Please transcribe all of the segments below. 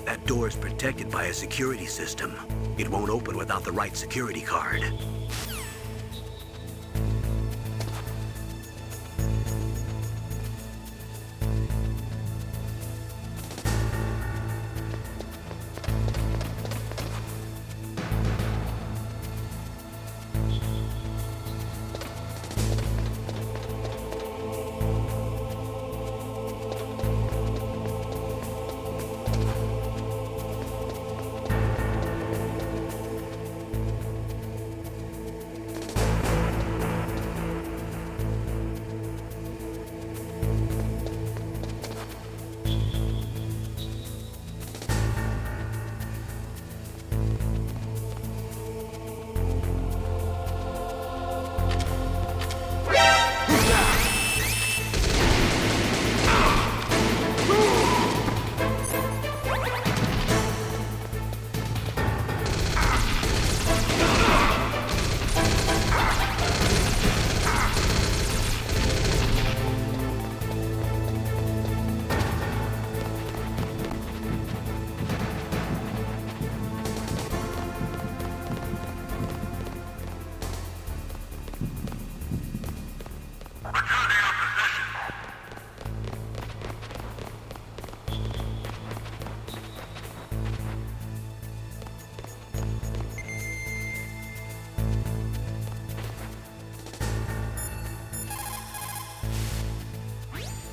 That door is protected by a security system. It won't open without the right security card.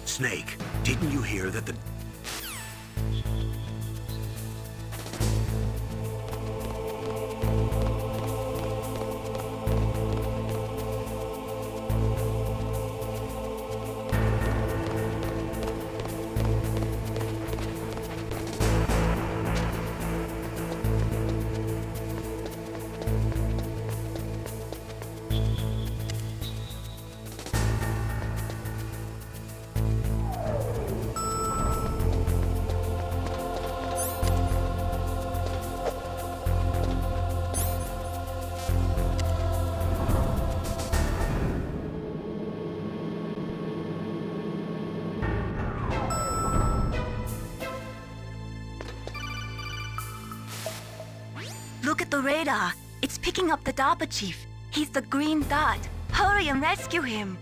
Snake, didn't you hear that the... Look at the radar. It's picking up the DARPA chief. He's the green dot. Hurry and rescue him.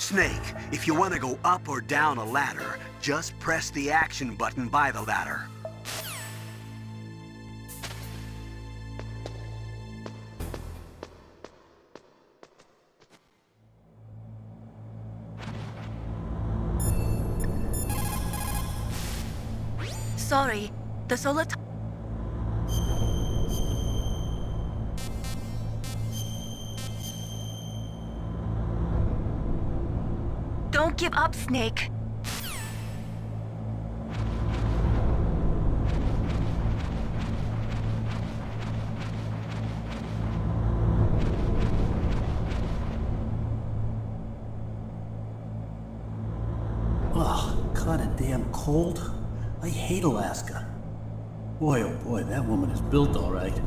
Snake, if you want to go up or down a ladder, just press the action button by the ladder. Sorry, the solar... Don't give up, Snake. Ugh, kinda damn cold. I hate Alaska. Boy, oh boy, that woman is built all right.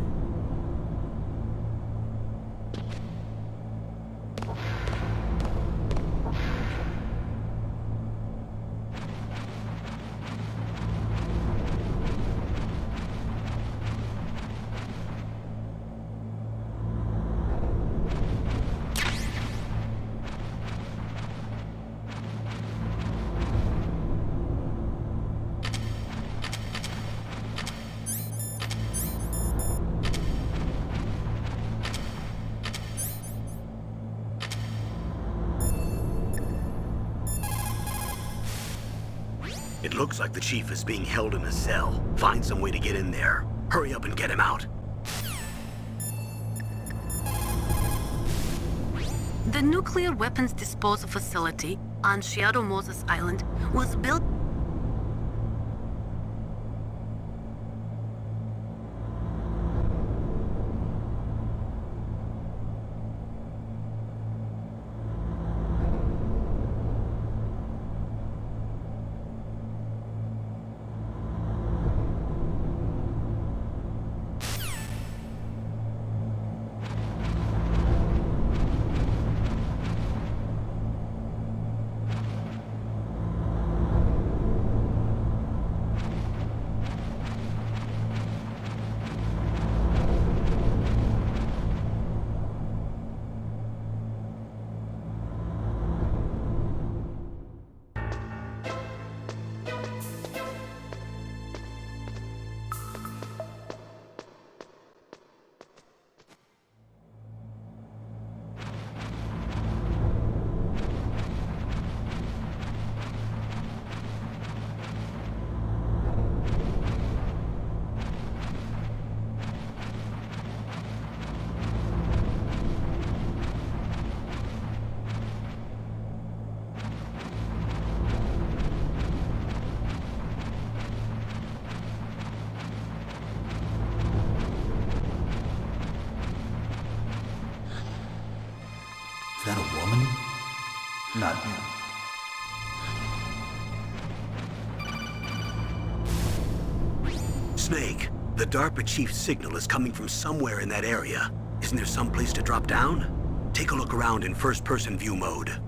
It looks like the chief is being held in a cell. Find some way to get in there. Hurry up and get him out. The nuclear weapons disposal facility on Shadow Moses Island was built. Is that a woman? Not him. Snake, the DARPA chief's signal is coming from somewhere in that area. Isn't there some place to drop down? Take a look around in first-person view mode.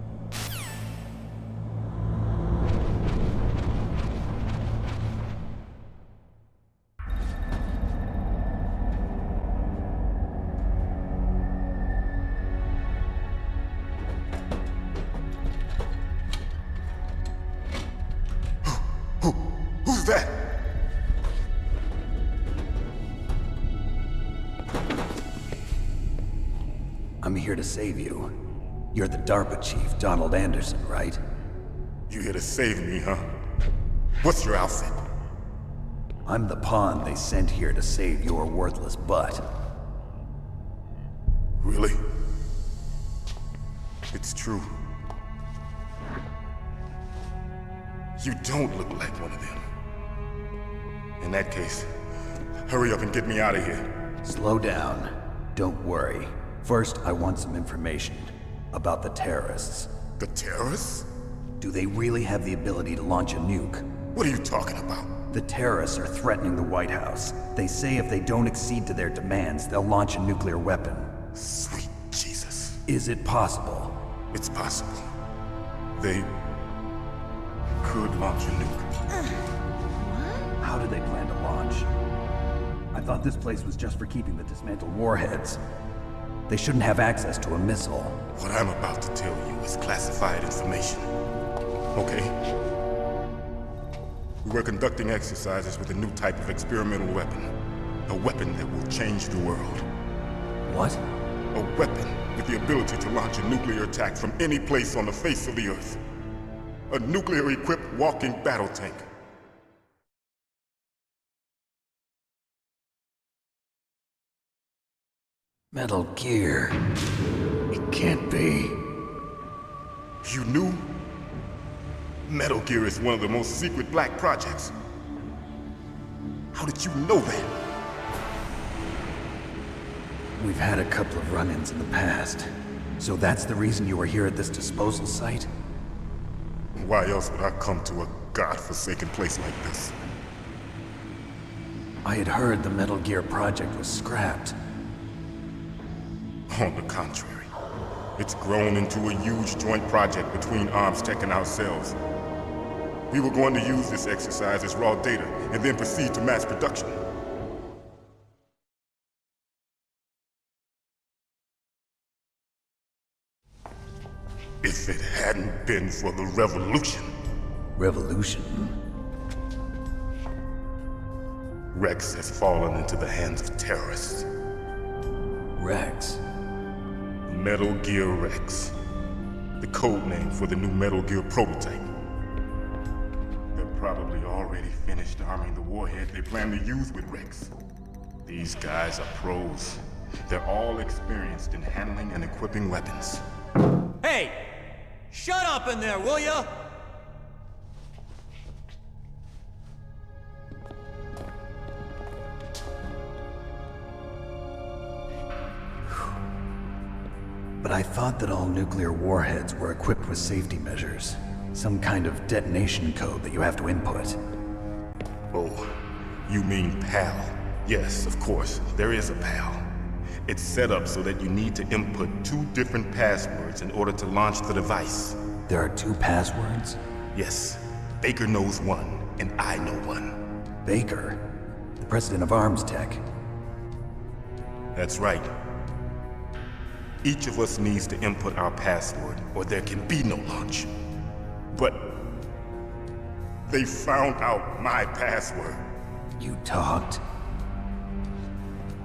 Who's that? I'm here to save you. You're the DARPA chief, Donald Anderson, right? You here to save me, huh? What's your outfit? I'm the pawn they sent here to save your worthless butt. Really? It's true. You don't look like one of them. In that case, hurry up and get me out of here. Slow down. Don't worry. First, I want some information about the terrorists. The terrorists? Do they really have the ability to launch a nuke? What are you talking about? The terrorists are threatening the White House. They say if they don't accede to their demands, they'll launch a nuclear weapon. Sweet Jesus. Is it possible? It's possible. They could launch a nuke. How do they plan to launch? I thought this place was just for keeping the dismantled warheads. They shouldn't have access to a missile. What I'm about to tell you is classified information. Okay? We were conducting exercises with a new type of experimental weapon. A weapon that will change the world. What? A weapon with the ability to launch a nuclear attack from any place on the face of the Earth. A nuclear-equipped walking battle tank. Metal Gear. It can't be. You knew? Metal Gear is one of the most secret black projects. How did you know that? We've had a couple of run-ins in the past. So that's the reason you were here at this disposal site? Why else would I come to a godforsaken place like this? I had heard the Metal Gear project was scrapped. On the contrary, it's grown into a huge joint project between Arms Tech and ourselves. We were going to use this exercise as raw data and then proceed to mass production. If it hadn't been for the revolution. Revolution? Rex has fallen into the hands of terrorists. Rex? Metal Gear Rex. The code name for the new Metal Gear prototype. They're probably already finished arming the warhead they plan to use with Rex. These guys are pros. They're all experienced in handling and equipping weapons. Hey! Shut up in there, will ya? But I thought that all nuclear warheads were equipped with safety measures. Some kind of detonation code that you have to input. Oh, you mean PAL? Yes, of course, there is a PAL. It's set up so that you need to input 2 different passwords in order to launch the device. There are 2 passwords? Yes, Baker knows one, and I know one. Baker? The president of Arms Tech. That's right. Each of us needs to input our password, or there can be no launch. But they found out my password. You talked?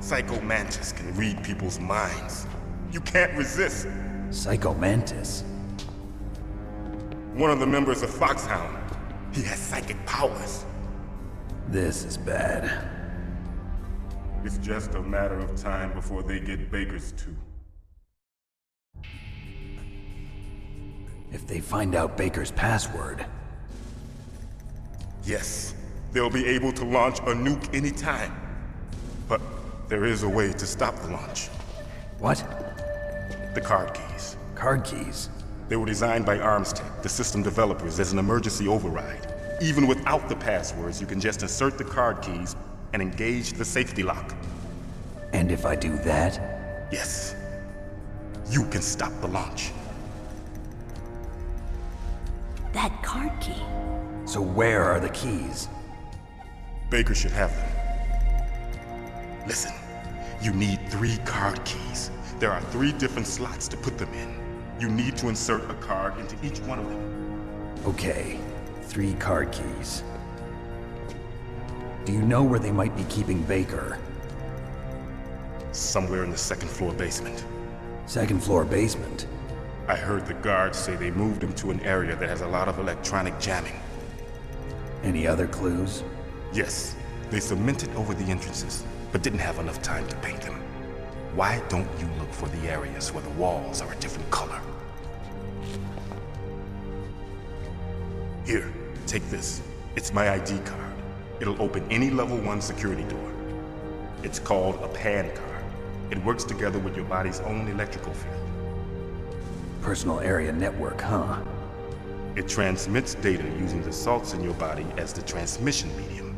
Psycho Mantis can read people's minds. You can't resist. Psycho Mantis? One of the members of Foxhound. He has psychic powers. This is bad. It's just a matter of time before they get Baker's too. If they find out Baker's password... Yes, they'll be able to launch a nuke anytime. But there is a way to stop the launch. What? The card keys. Card keys? They were designed by Arms Tech, the system developers, as an emergency override. Even without the passwords, you can just insert the card keys and engage the safety lock. And if I do that? Yes. You can stop the launch. That card key. So where are the keys? Baker should have them. Listen, you need 3 card keys. There are 3 different slots to put them in. You need to insert a card into each one of them. Okay, 3 card keys. Do you know where they might be keeping Baker? Somewhere in the 2nd floor basement. 2nd floor basement? I heard the guards say they moved him to an area that has a lot of electronic jamming. Any other clues? Yes, they cemented over the entrances, but didn't have enough time to paint them. Why don't you look for the areas where the walls are a different color? Here, take this. It's my ID card. It'll open any level 1 security door. It's called a PAN card. It works together with your body's own electrical field. Personal area network, huh? It transmits data using the salts in your body as the transmission medium.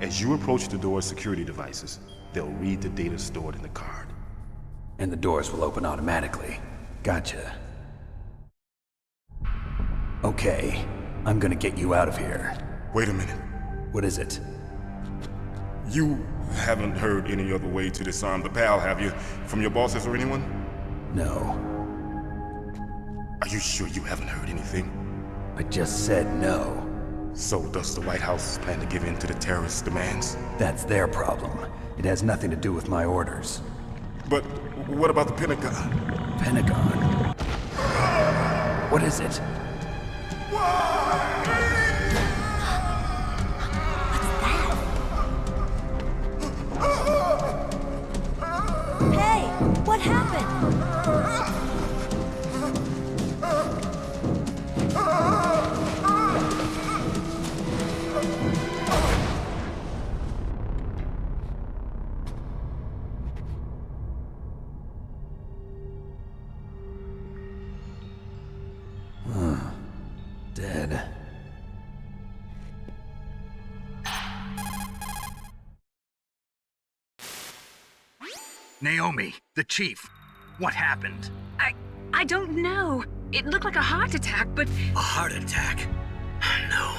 As you approach the door's security devices, they'll read the data stored in the card. And the doors will open automatically. Gotcha. Okay, I'm gonna get you out of here. Wait a minute. What is it? You haven't heard any other way to disarm the PAL, have you? From your bosses or anyone? No. Are you sure you haven't heard anything? I just said no. So does the White House plan to give in to the terrorists' demands? That's their problem. It has nothing to do with my orders. But what about the Pentagon? Pentagon? What is it? Hey, what happened? Dead. Naomi, the chief. What happened? I don't know. It looked like a heart attack, but A heart attack? No,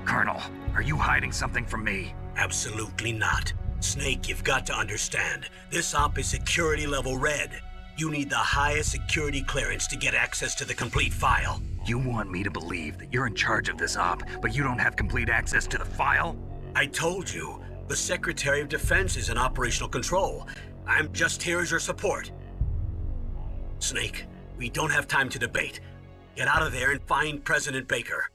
Colonel, are you hiding something from me? absolutely not. Snake, you've got to understand. This op is security level red. You need the highest security clearance to get access to the complete file. You want me to believe that you're in charge of this op, but you don't have complete access to the file? I told you, the Secretary of Defense is in operational control. I'm just here as your support. Snake, we don't have time to debate. Get out of there and find President Baker.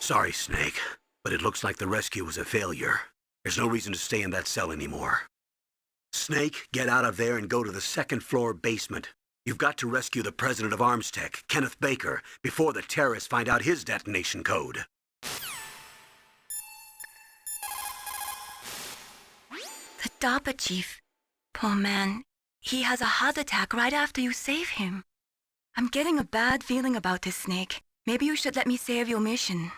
Sorry, Snake, but it looks like the rescue was a failure. There's no reason to stay in that cell anymore. Snake, get out of there and go to the second-floor basement. You've got to rescue the president of Armstech, Kenneth Baker, before the terrorists find out his detonation code. The DARPA chief. Poor man. He has a heart attack right after you save him. I'm getting a bad feeling about this, Snake. Maybe you should let me save your mission.